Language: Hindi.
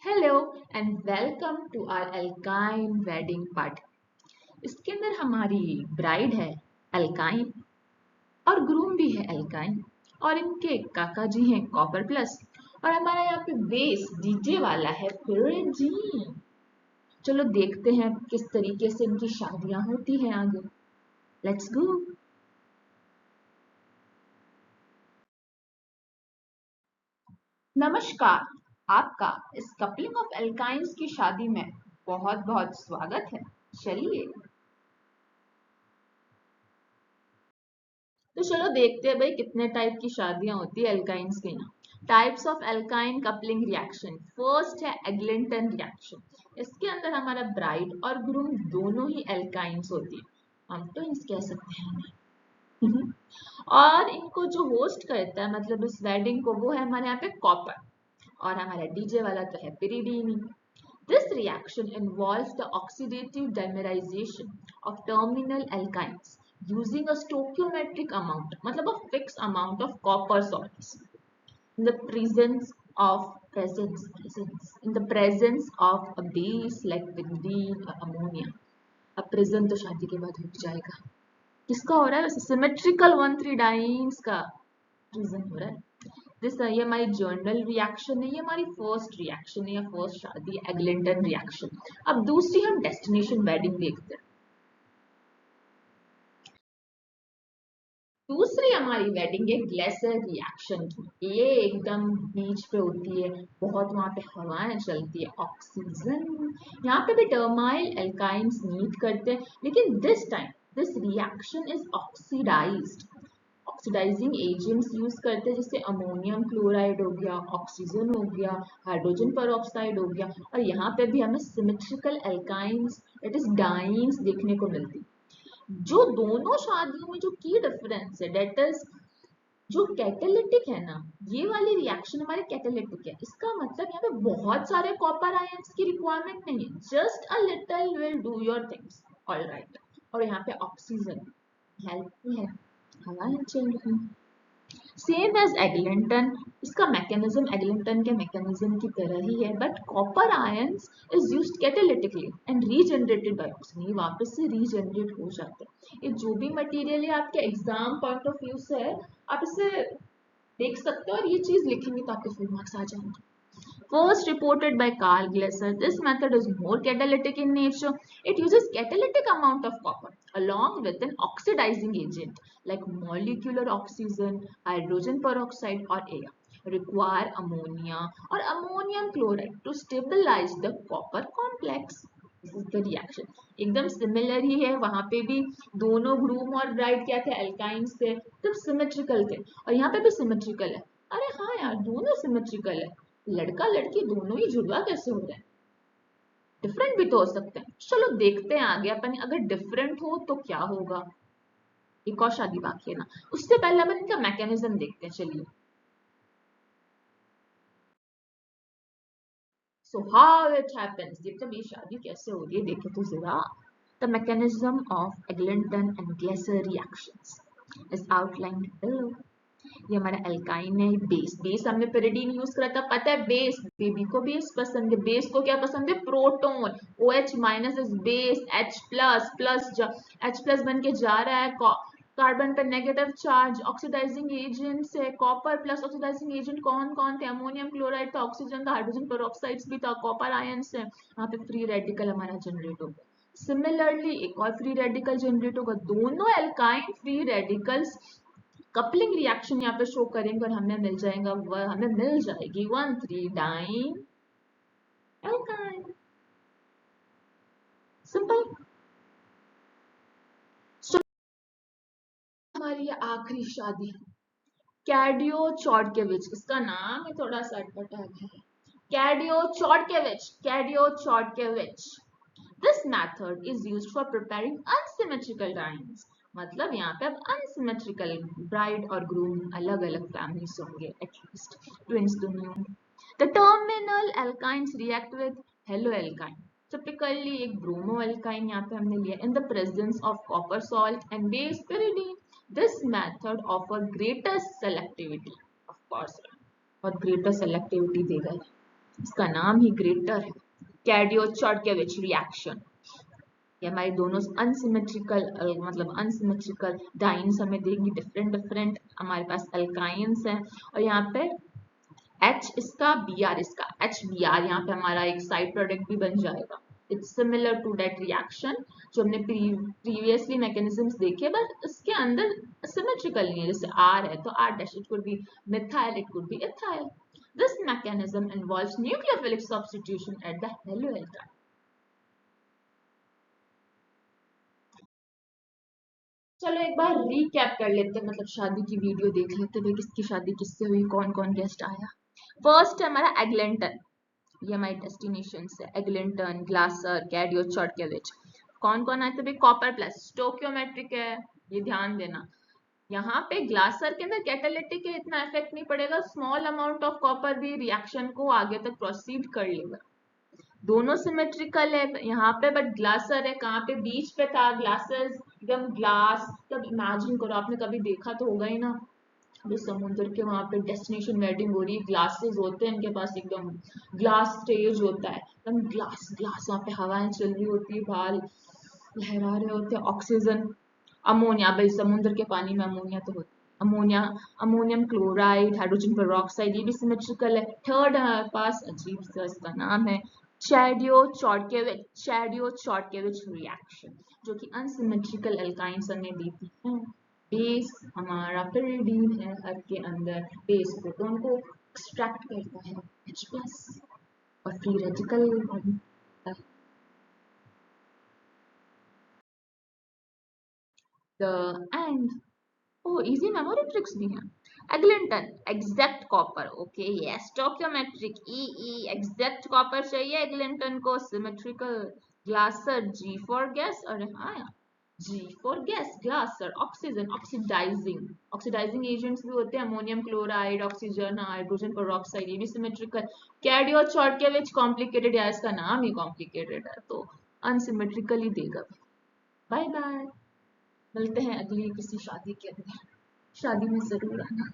Hello and welcome to our alkyne wedding party. इसके अंदर हमारी ब्राइड है एल्काइन और ग्रूम भी है एल्काइन और इनके काका जी हैं कॉपर प्लस और हमारा यहाँ पे बेस डीजे वाला है जी। चलो देखते हैं किस तरीके से इनकी शादियां होती हैं आगे। Let's go. नमस्कार, आपका इस कपलिंग ऑफ एल्काइंस की शादी में बहुत बहुत स्वागत है। चलिए तो चलो देखते हैं भाई कितने टाइप की शादियां होती है एल्काइंस के यहाँ। Types of alkyne coupling reaction. First है एग्लिंटन रिएक्शन। इसके अंदर हमारा ब्राइड और ग्रूम दोनों ही एल्काइंस होती है, हम तो कह सकते हैं। और इनको जो होस्ट करता है मतलब इस वेडिंग को, वो है हमारे यहाँ पे कॉपर और हमारा डीजे वाला तो है पिरीडीनी। This reaction involves the oxidative dimerization of terminal alkynes using a stoichiometric amount, मतलब a fixed amount of copper salts in the presence of a base like pyridine or ammonia. अब प्रेजेंट तो शादी के बाद रुक जाएगा। किसका हो रहा है वैसे? सिमेट्रिकल 1,3 डाइन्स का प्रेजेंट हो रहा है। ये हमारी जर्नल रिएक्शन है, ये हमारी फर्स्ट रिएक्शन है या फर्स्ट शादी एग्लिंटन रिएक्शन। अब दूसरी हम डेस्टिनेशन वेडिंग देखते हैं। दूसरी हमारी वेडिंग है ग्लेसर रिएक्शन की। ये एकदम बीच पे होती है, बहुत वहां पे हवाएं चलती है, ऑक्सीजन। यहाँ पे भी टर्माइल एल्काइंस मीट करते हैं, लेकिन this time this reaction is oxidised. Oxidising agents use करते हैं, जैसे अमोनियम क्लोराइड हो गया, ऑक्सीजन हो गया, हाइड्रोजन पेरोक्साइड हो गया। और यहाँ पे भी हमें symmetrical alkynes it is dance देखने को मिलती। जो दोनों शादियों में जो की डिफरेंस है डेट इज जो कैटालिटिक है ना, ये वाली रिएक्शन हमारे कैटालिटिक है। इसका मतलब यहाँ पे बहुत सारे कॉपर आयंस की रिक्वायरमेंट नहीं है, just a little will do your things. Alright. और यहाँ पे ऑक्सीजन हेल्प है, हवाएं चल रही। सेम एज एग्लिंटन, इसका मैकेनिज्म एग्लिंटन के मैकेनिज्म की तरह ही है, but copper ions is used catalytically and regenerated by oxygen. ये वापस से रीजनरेट हो जाते हैं। ये जो भी मटेरियल है आपके एग्जाम पॉइंट ऑफ व्यू से है, आप इसे देख सकते हो और ये चीज लिखेंगे तो आपके फुल मार्क्स आ जाएंगे। First reported by Carl Glasser, this method is more catalytic in nature. It uses catalytic amount of copper along with an oxidizing agent like molecular oxygen, hydrogen peroxide or air. Require ammonia or ammonium chloride to stabilize the copper complex. This is the reaction. एकदम सिमिलर ही है, वहां पे भी दोनों ग्रूम और ब्राइड क्या थे? एल्काइंस थे, तब सिमेट्रिकल थे। और यहाँ पे भी सिमेट्रिकल है। अरे हाँ यार, दोनों सिमेट्रिकल है। लड़का लड़की दोनों ही जुड़वा कैसे हो रहे हैं? डिफरेंट भी तो हो सकते हैं। चलो देखते हैं आगे अपन, अगर डिफरेंट हो तो क्या होगा। एक और शादी बाकी है ना, उससे पहले अपन इनका मैकेनिज्म देखते हैं। चलिए, सो हाउ इट हैपेंस, देखते हैं ये शादी कैसे हो रही है, देखे तो जरा। The mechanism of Eglinton and Glaser reactions is outlined below. ये हमारा एल्काइन है। बेस बेस हमने पेरिडीन यूज करा था, पता है बेस, बेबी को बेस पसंद है। बेस को क्या पसंद है? Proton. OH minus is base, H plus plus H plus बन के जा रहा है कार्बन पर नेगेटिव चार्ज। ऑक्सीडाइजिंग एजेंट्स है कॉपर प्लस। ऑक्सीडाइजिंग एजेंट कौन कौन थे? अमोनियम क्लोराइड था, ऑक्सीजन था, हाइड्रोजन पेरोक्साइड्स भी था, कॉपर आयंस है। यहाँ पे फ्री रेडिकल हमारा जनरेट होगा। सिमिलरली एक और फ्री रेडिकल जनरेट होगा। दोनों alkyne free radicals coupling reaction यहाँ पे शो करेंगे और हमें मिल जाएगी 1,3 डाइन एल्काइन। सिंपल। हमारी ये आखिरी शादी कैडियो चॉडकेविच, इसका नाम है थोड़ा सा अटपटा है। Cadiot Chodkiewicz. This method is used for preparing unsymmetrical diynes. मतलब यहाँ पे अब अनसिमेट्रिकल ब्राइड और ग्रूम अलग अलग फैमिलीज होंगे, एटलीस्ट ट्विंस तो नहीं होंगे। The terminal alkynes react with hello alkyne. Typically एक ब्रोमो एल्काइन यहाँ पे हमने लिया in the presence of copper salt and base pyridine. This method offer greater selectivity, of course, और greater selectivity देगा। इसका नाम ही ग्रेटर है, कैडियो-चॉर्टकेविच रिएक्शन। ये हमारे दोनों अनसिमेट्रिकल मतलब अनसिमेट्रिकल डाइन्स हमें देंगी, डिफरेंट डिफरेंट हमारे पास अल्काइंस हैं। और यहाँ पे H इसका Br इसका HBr यहाँ पे हमारा एक साइड प्रोडक्ट भी बन जाएगा। It's similar to that reaction जो हमने प्रीवियसली मैकेनिज्म्स देखे, बट इसके अंदर सिमेट्रिकल नहीं है। जैसे R है तो R dash, it could be methyl, it could be ethyl. This mechanism involves nucleophilic substitution at the haloalkyne. चलो एक बार रीकैप कर लेते हैं, मतलब शादी की वीडियो देख लेते हैं, किसकी शादी किससे हुई, कौन कौन गेस्ट आया। फर्स्ट है हमारा एग्लिंटन, ये हमारी डेस्टिनेशन है। Eglinton, Glaser, Cadiot, Chodkiewicz. कौन कौन आए थे भाई? कॉपर प्लस स्टोक्योमेट्रिक है, ये ध्यान देना। यहाँ पे ग्लासर के अंदर कैटालिटिक है, इतना इफेक्ट नहीं पड़ेगा, स्मॉल अमाउंट ऑफ कॉपर भी रिएक्शन को आगे तक प्रोसीड कर लेगा। दोनों सिमेट्रिकल है यहाँ पे, बट ग्लासर है कहाँ पे? बीच पे था ग्लासेस, एकदम ग्लास। तब इमेजिन करो, आपने कभी देखा तो होगा ही ना, अभी समुद्र के वहां पे डेस्टिनेशन वेडिंग हो रही है, ग्लासेस होते हैं इनके पास, एकदम ग्लास स्टेज होता है, एकदम ग्लास ग्लास, वहां पे हवाएं चल रही होती है, बाल लहरा रहे होते हैं, ऑक्सीजन, अमोनिया, भाई समुद्र के पानी में अमोनिया तो होता है, ammonia, ammonium chloride, hydrogen peroxide, ये भी सिमेट्रिकल है। थर्ड हमारे पास अजीब सा इसका नाम है चैडियो-चॉर्टकेविच रिएक्शन, जो कि अनसिमेट्रिकल एल्काइंस हमें देती है। बेस हमारा pyridine है, हर के अंदर बेस प्रोटॉन को एक्सट्रैक्ट करता है H+ और free radical the end. Oh easy memory tricks भी हैं। Eglinton exact copper, okay yes. Stoichiometric ई एग्जैक्ट कॉपर चाहिए एग्लिंटन को, symmetrical Glaser G for gas, अरे हाँ यार, G for gas Glaser. Oxygen oxidising, oxidising agents भी होते हैं, ammonium chloride, oxygen, hydrogen peroxide, ये भी सिमेट्रिकल। कैडियो चॉर्टकेविच कॉम्प्लिकेटेड, या इसका नाम ही कॉम्प्लिकेटेड है तो अनसिमेट्रिकल ही देगा। बाय बाय, मिलते हैं अगली किसी शादी के अंदर, शादी में जरूर आना।